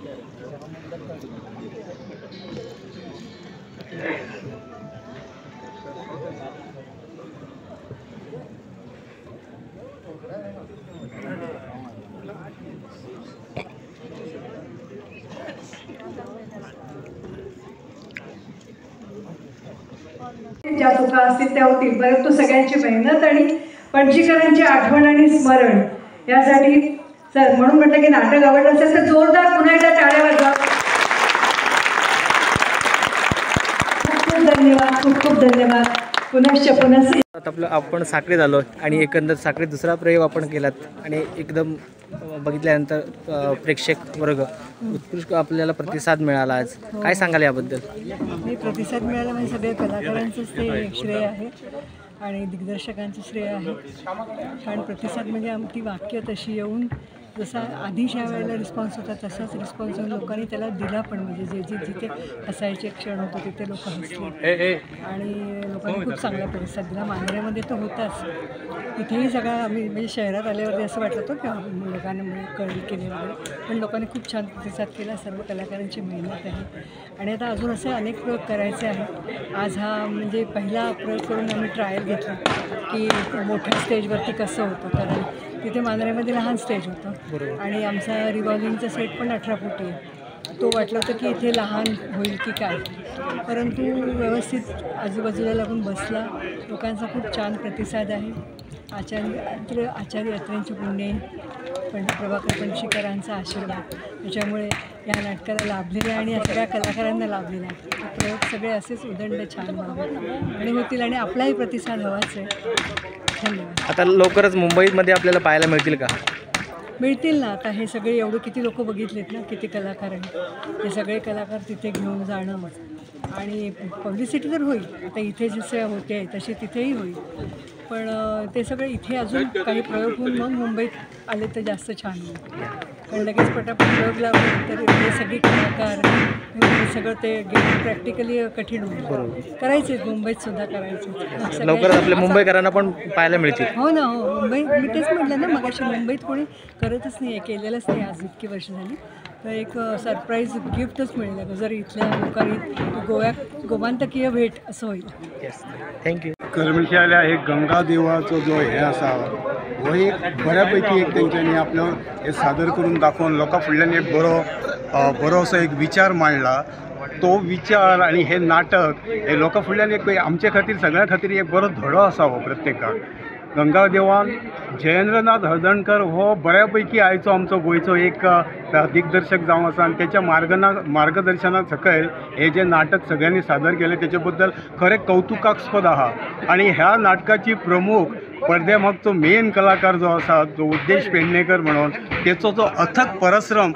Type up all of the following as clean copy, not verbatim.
ज्या चुका असतील त्या होतील, परंतु सगळ्यांची मेहनत आणि पणशीकरांची आठवण आणि स्मरण यासाठी म्हणून म्हटलं की नाटक आवडलं असेल तर जोरदार पुन्हा एकदा टाळ्या वाजवा. खूप खूप धन्यवाद, खूप खूप धन्यवाद. पुनश्च आपलं आपण साखरेत आलो आणि एकंदर साखरेत दुसरा प्रयोग आपण केलात आणि एकदम बघितल्यानंतर प्रेक्षक वर्ग उत्कृष्ट आपल्याला प्रतिसाद मिळाला. आज काय सांगाल याबद्दल? मी प्रतिसाद मिळाला म्हणजे सगळ्या कलाकारांचंच ते श्रेय आहे आणि दिग्दर्शकांचं श्रेय आहे. कारण प्रतिसाद म्हणजे आमची वाक्य तशी येऊन जसा आधी ज्या वेळेला रिस्पॉन्स होता तसाच रिस्पॉन्स येऊन लोकांनी त्याला दिला पण, म्हणजे जे जिथे हसायचे क्षण होते तिथे लोक हसले आणि लोकांनी खूप चांगला प्रतिसाद दिला. मांजऱ्यामध्ये तर होताच, इथेही सगळा आम्ही म्हणजे शहरात आल्यावरती असं वाटलं होतं की लोकांना कळी केली वगैरे, पण लोकांनी खूप छान प्रतिसाद केला. सर्व कलाकारांची मेहनत आहे आणि आता अजून असे अनेक प्रयोग करायचे आहेत. आज हा म्हणजे पहिला प्रयोग करून आम्ही ट्रायल घेतला की मोठ्या स्टेजवरती कसं होतं, कारण तिथे मांजऱ्यामध्ये लहान स्टेज होतं आणि आमचा रिव्हॉल्विंगचा सेट पण 18 फूट आहे. तो वाटलं होतं की इथे लहान होईल की काय, परंतु व्यवस्थित आजूबाजूला लागून बसला. लोकांचा खूप छान प्रतिसाद आहे. आचार्य अत्रेंची पुण्य पण प्रभाकर पणशीकरांचा आशीर्वाद त्याच्यामुळे या नाटकाला लाभलेला आणि या सगळ्या कलाकारांना लाभलेला आहे. प्रयोग सगळे असेच उदंड छान व्हावे आणि होतील आणि आपलाही प्रतिसाद हवाच आहे. धन्यवाद. आता लवकरच मुंबईमध्ये आपल्याला पाहायला मिळतील का? मिळतील ना. आता हे सगळे एवढं किती लोक बघितलेत ना, किती कलाकार आहेत, हे सगळे कलाकार तिथे घेऊन जाणं आणि पब्लिसिटी तर होईल. आता इथे जसे होते तसे तिथेही होईल, पण ते सगळे इथे अजून काही प्रयोग होऊन मग मुंबईत आले तर जास्त छान होईल. कारण लगेच पटापट प्रयोग लावले तर हे सगळे कलाकार हे सगळं ते प्रॅक्टिकली कठीण होईल. करायचे मुंबईत सुद्धा करायचे. लवकरच आपल्या मुंबईकरांना पण पाहायला मिळतील. हो ना, हो. मुंबई मी तेच म्हटलं ना मगाशी, मुंबईत कोणी करतच नाही आहे, केलेलंच नाही आज इतकी वर्ष झाली. तर एक सरप्राईज गिफ्टच मिळेल जर इथल्या लोकांनी गोमांतकीय भेट असं होईल. थँक्यू. करमशाल्या हे गंगा देवाचो जो हे आसा हो एक बऱ्यापैकी एक तेंच्यांनी आपलो हे सादर करून दाखोवन लोकां फुडल्यान एक बरो असो एक विचार मांडला. तो विचार आणि हे नाटक हे लोकां फुडल्यान एक आमचे खातीर सगळ्यां खातीर एक बरो धडो आसा हो प्रत्येकाक. गंगा देवान जयेंद्रनाथ हळदणकर हो बऱ्यापैकी आयचो आमचो गोंयचो एक दिग्दर्शक जावन आसा आणि त्याच्या मार्गदर्शना सकयल हे जे नाटक सगळ्यांनी सादर केले त्याचे बद्दल खरें कौतुकास्पद आहा. आणि ह्या नाटकाची प्रमुख पडद्यामागचो मेन कलाकार जो आसा जो उद्देश पेडणेकर म्हणून त्याचो जो अथक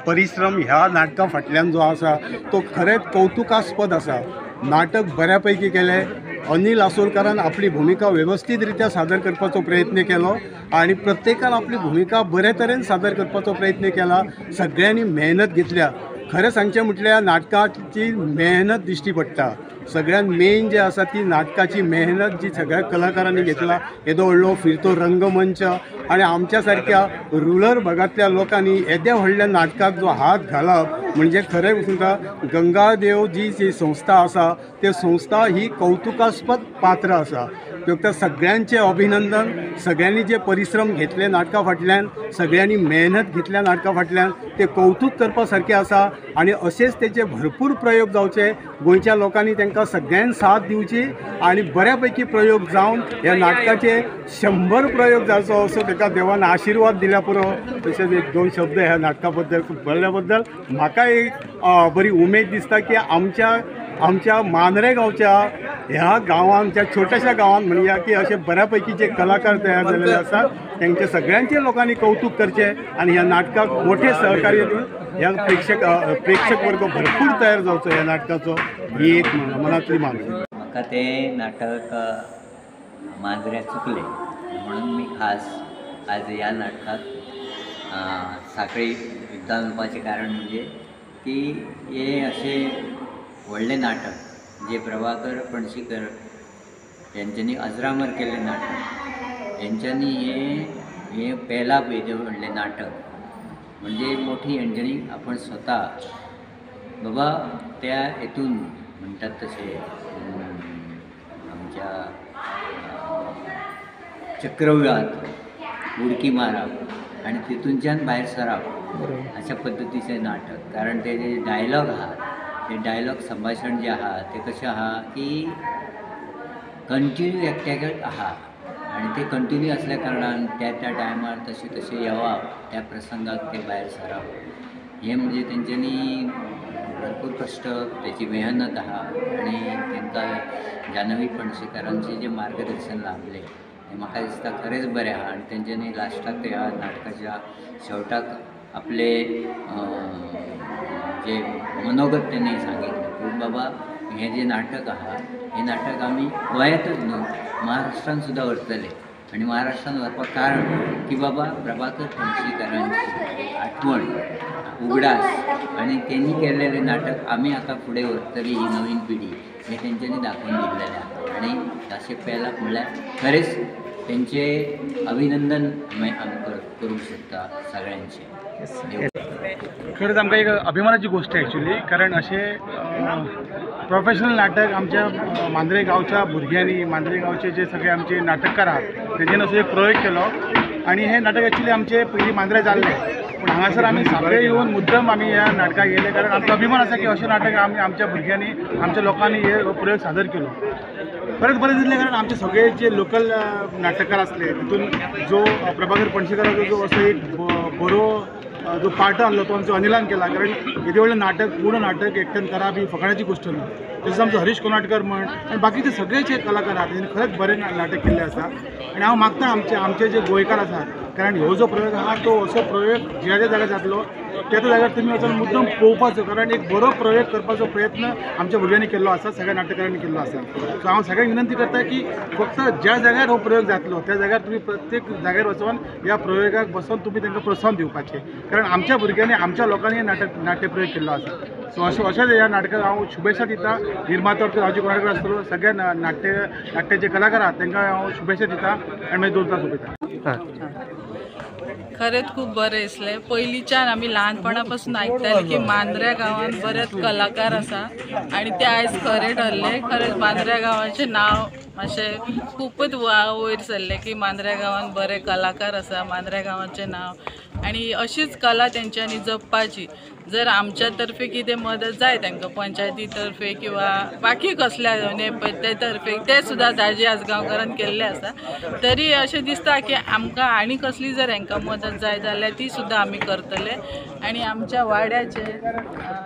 परिश्रम ह्या नाटका फाटल्यान जो आसा तो खरेंच कौतुकास्पद आसा. नाटक बऱ्यापैकी केले. अनिल आसोलकारान आपली भूमिका व्यवस्थित रित्या सादर करपाचो प्रयत्न केलो आणि प्रत्येकान आपली भूमिका बरे तरेन सादर करपाचो प्रयत्न केला. सगळ्यांनी मेहनत घेतल्या. खरें सांगचें म्हटल्यार नाटकाची मेहनत दिश्टी पडटा. सगळ्यात मेन जे आसा ती नाटकाची मेहनत जी सगळ्या कलाकारांनी घेतला. येदो व्हडलो फिरतो रंगमंच आणि आमच्या सारक्या रुरल भागांतल्या लोकांनी येद्या व्हडल्या नाटकाक जो हात घालप म्हणजे खरें सुद्दां गंगादेव जी संस्था आसा ते संस्था ही कौतुकास्पद पात्र आसा. तर सगळ्यांचे अभिनंदन. सगळ्यांनी जे परिश्रम घेतले नाटका फाटल्यान, सगळ्यांनी मेहनत घेतल्या नाटका फाटल्यान ते कौतुक करपा सारकें आसा आणि असेच तेचे भरपूर प्रयोग जावचे. गोंयच्या लोकांनी तांकां सगळ्यांक साथ दिवची आणि बऱ्यापैकी प्रयोग जावन ह्या नाटकाचे 100 प्रयोग जावचो असो ताका देवान आशिर्वाद दिल्या पुरो. तशेंच एक दोन शब्द ह्या नाटका बद्दल बोलल्या बद्दल म्हाका एक बरी उमेद दिसता की आमच्या मांद्रे गांवच्या ह्या गांवांच्या छोट्याशा गांवांत म्हणया की असे बऱ्यापैकी जे कलाकार तयार झालेले असतात त्यांचे सगळ्यांचे लोकांनी कौतुक करचे आणि ह्या नाटकाक मोठे सहकार्य दिवन ह्या प्रेक्षक वर्ग भरपूर तयार जावचो ह्या नाटकाचो ही एक मनातली मागणी. म्हाका तें नाटक मांद्रे चुकले म्हणून मी खास आज ह्या नाटकाक साखळी युद्धान येवपाचें कारण म्हणजे की हे अशें व्हडलें नाटक जे प्रभाकर पणशीकर यांच्यांनी अजरामर केल्लें नाटक, यांच्यांनी हे पेला पळय तें व्हडलें नाटक म्हणजे मोठी यंजणी आपण स्वतः बाबा त्या हेतून म्हणतात तसे आमच्या चक्रव्यूहात उडकी मारप आणि तितूनच्यान भायर सरप अशा पद्धतीचे नाटक. कारण ते जे डायलॉग आहात ते डायलॉग संभाषण जे आहात ते कशें आहा की कंटिन्यू एकट्याकच आहा आणि ते कंटिन्यू असल्या कारणान त्या टायमार तशें तशें येवप त्या प्रसंगाक ते भायर सरप हे म्हणजे तेंच्यांनी भरपूर कश्ट त्याची मेहनत आहा आणि तांकां जानवी पणशीकारांचे जे मार्गदर्शन लाभले ते म्हाका दिसता खरेंच बरें आहा. आणि तेंच्यांनी लास्टाक ह्या नाटकाच्या शेवटाक आपले जे मनोगत त्यांनी सांगितलं की बाबा हे जे नाटक आहा हे नाटक आम्ही गोंयांतच न्हू महाराष्ट्रान सुद्धा व्हरतले आणि महाराष्ट्रान व्हरपाक कारण की बाबा प्रभाकर पणशीकारांची आठवण उगडास आणि त्यांनी केलेले नाटक आम्ही आता पुढे व्हरतली ही नवीन पिढी हे तेंच्यांनी दाखवून दिलेले आहे. आणि दाशेक पेलाक म्हणल्यार खरेंच त्यांचे अभिनंदन आम्ही करू शकता सगळ्यांचे. खरंच आमकां एक अभिमानाची गोष्ट आहे ॲक्च्युली, कारण असे प्रोफेशनल नाटक आमच्या मांद्रे गांवच्या भुरग्यांनी, मांद्रे गांवचे जे सगळे आमचे नाटककार आहात तेजेन असो एक प्रयोग केलो आणि हे नाटक ॲक्च्युली आमचे पयलीं मांद्रे जाल्ले पूण हांगासर आमी सगळे येवन मुद्दम आमी ह्या नाटकाक येयले कारण आमकां अभिमान आसा की अशें नाटक आमी आमच्या भुरग्यांनी आमच्या लोकांनी हे प्रयोग सादर केलो. खरेंच बरें दिसलें कारण आमचे सगळे जे लोकल नाटककार आसले तितून जो प्रभाकर पणशीकाराचो जो असो एक बरो जो पार्ट आसलो तो आमचो अनिलान केला. कारण येदे व्हडलें नाटक पूर्ण नाटक एकट्यान करप ही फकाणाची गोश्ट न्हू. तशेंच आमचो हरीश कोनाटकर म्हण आनी बाकीचे सगळेचे कलाकार आहात तेणी खरेंच बरें नाटक केल्लें आसा. आनी हांव मागता आमचे जे गोंयकार आसात कारण ह्यो जो प्रयोग आहा तो असो प्रयोग ज्या ज्या जाग्यार जातलो त्या त्या जाग्यार तुमी वचून मुद्दम पळोवपाचो कारण एक बरो प्रयोग करपाचो प्रयत्न आमच्या भुरग्यांनी केल्लो आसा, सगळ्या नाटककारांनी केल्लो आसा. सो हांव सगळ्यांक विनंती करता की फक्त ज्या जाग्यार हो प्रयोग जातलो त्या जाग्यार तुमी प्रत्येक जाग्यार वचून ह्या प्रयोगाक बसून तुमी तांकां प्रोत्साहन दिवपाचें कारण आमच्या भुरग्यांनी आमच्या लोकांनी नाट्य प्रयोग केल्लो आसा. सो अशेंच ह्या नाटकाक हांव शुभेच्छा दिता. निर्मातो राजू कोणाडकर आसतलो, सगळ्या नाट्याचे कलाकार आहात तांकां हांव शुभेच्छा दिता आनी मागीर 2 तास उलयता. खरेंच खूब बरें दिसलें. पयलींच्यान आमी ल्हानपणा पासून आयकताले की मांद्र्या गांवांत बरेच कलाकार आसा आणि ते आयज खरें ठरले. खरेंच मांद्र्या गांवाचें नांव मातशें खूबच वयर सरलें की मांद्र्या गांवांत बरे कलाकार आसा, मांद्र्या गांवाचें नांव आणि अशीच कला तेंच्यांनी जपपाची. जर आमच्या तर्फे कितें मदत जाय तांकां पंचायती तर्फे किंवा बाकी कसल्या नेपथ्या तर्फे ते सुद्दां दाजी आजगांवकारान केल्ले आसा. तरी अशें दिसता की आमकां आनी कसली जर हांकां मदत जाय जाल्यार ती सुद्दां आमी करतले. आणि आमच्या वाड्याचे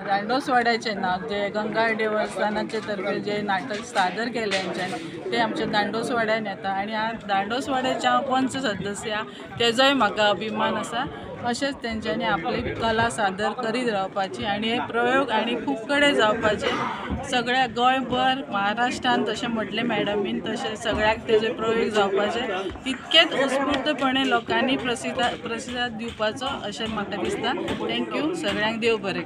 दांडोस वाड्याचे नांव जे गंगा देवस्थानाचे तर्फे जे नाटक सादर केले हेंच्यांनी ते आमच्या दांडोस वाड्यान येता आणि दांडोस वाड्याचे हांव पंच सदस्य तेजोय म्हाका अभिमान आसा. अशेंच तेंच्यांनी आपली कला सादर करीत रावपाची आणि हे प्रयोग आणि खूब कडेन जावपाचे. सगळ्या गोंयभर महाराष्ट्रान तशें म्हटलें मॅडमीन तशें सगळ्याक तेजे प्रयोग जावपाचे. तितकेच उत्स्फूर्तपणे लोकांनी प्रतिसाद दिवपाचो अशें म्हाका दिसता. थँक्यू. सगळ्यांक देव बरें.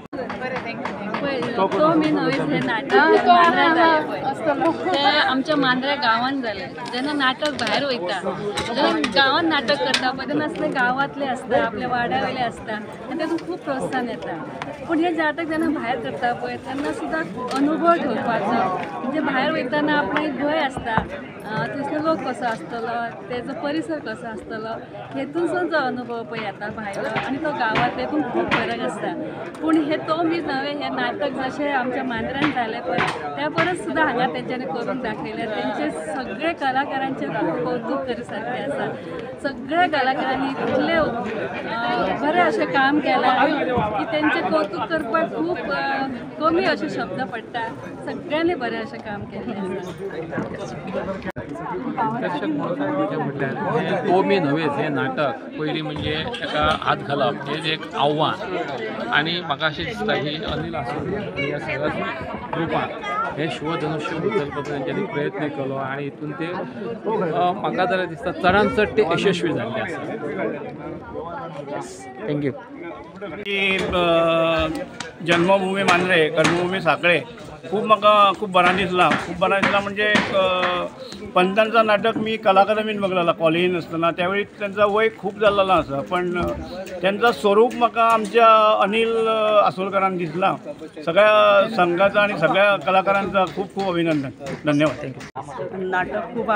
तो मी नवीन हे नाटक मांद्र्या जालें पळय ते आमच्या मांद्र्या गांवांत जालें. जेन्ना नाटक भायर वयता जेन्ना गांवांत नाटक करता पळय तेन्ना असले गांवांतले आसता, आपल्या वाड्या वयले आसता आनी तातूंत खूब प्रोत्साहन येता. पूण हे नाटक जेन्ना भायर करता पळय तेन्ना सुद्दां अनुभव घेवपाचो. म्हणजे भायर वयताना आपणाक एक भंय आसता थंयसर लोक कसो आसतलो, तेजो परिसर कसो आसतलो, हेतूनसून जो अनुभव पळय येता भायलो आनी तो गांवांत तेतून खूब फरक आसता. पूण हे तो मीच नवे हे नाटक जशें आमच्या मांद्र्यान जालें पळय त्या परस सुद्दां हांगा तेंच्यांनी करून दाखयलें. तेंचे सगळे कलाकारांचें कौतुक करी सारकें आसा. सगळ्या कलाकारांनी इतले बरें अशें काम केलां की तेंचें कौतुक करपाक खूब कमी अशे शब्द पडटा. सगळ्यांनी बरें अशें काम केल्लें आसा. दिग्दर्शक म्हटल्यार तो मी नव्हेच हे नाटक पयलीं म्हणजे ताका हात घालप हेच एक आव्हान आणि म्हाका अशें दिसता की अनिल आसोले आनी ह्या सगळ्या ग्रुपान हे शिवधनुष्य उचलपाचो तेंच्यांनी प्रयत्न केलो आणि हितून ते म्हाका जाल्यार दिसता चडांत चड ते यशस्वी जाल्ले आसा. थँक्यू. जन्मभूमी मांद्रे, कर्मभूमी साखळे खूप बरा दिसला म्हणजे पंतांचं नाटक मी कला अकादमीन बघलेला कॉलेजीन असताना त्यावेळी त्यांचा वय खूप झालेला असा पण त्यांचा स्वरूप म्हाका आमच्या अनिल आसोलकरांनी दिसला सगळ्या संघाचा आणि सगळ्या कलाकारांचा खूप अभिनंदन धन्यवाद थँक्यू नाटक खूप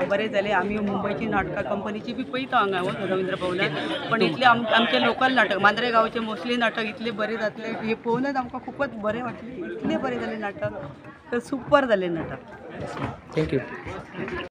बरे झाले आम्ही मुंबईची नाटका कंपनीची बी पळयता हांगा रवींद्र भवनात पण इतले आमचे लोकल नाटक मांद्रे गांवचे मोस्टली नाटक इतले बरे जातले हे पळोवनच आमकां खूपच बरें वाटले इतले बरे जाले नाटक तर सुपर जाले नाटक थँक्यू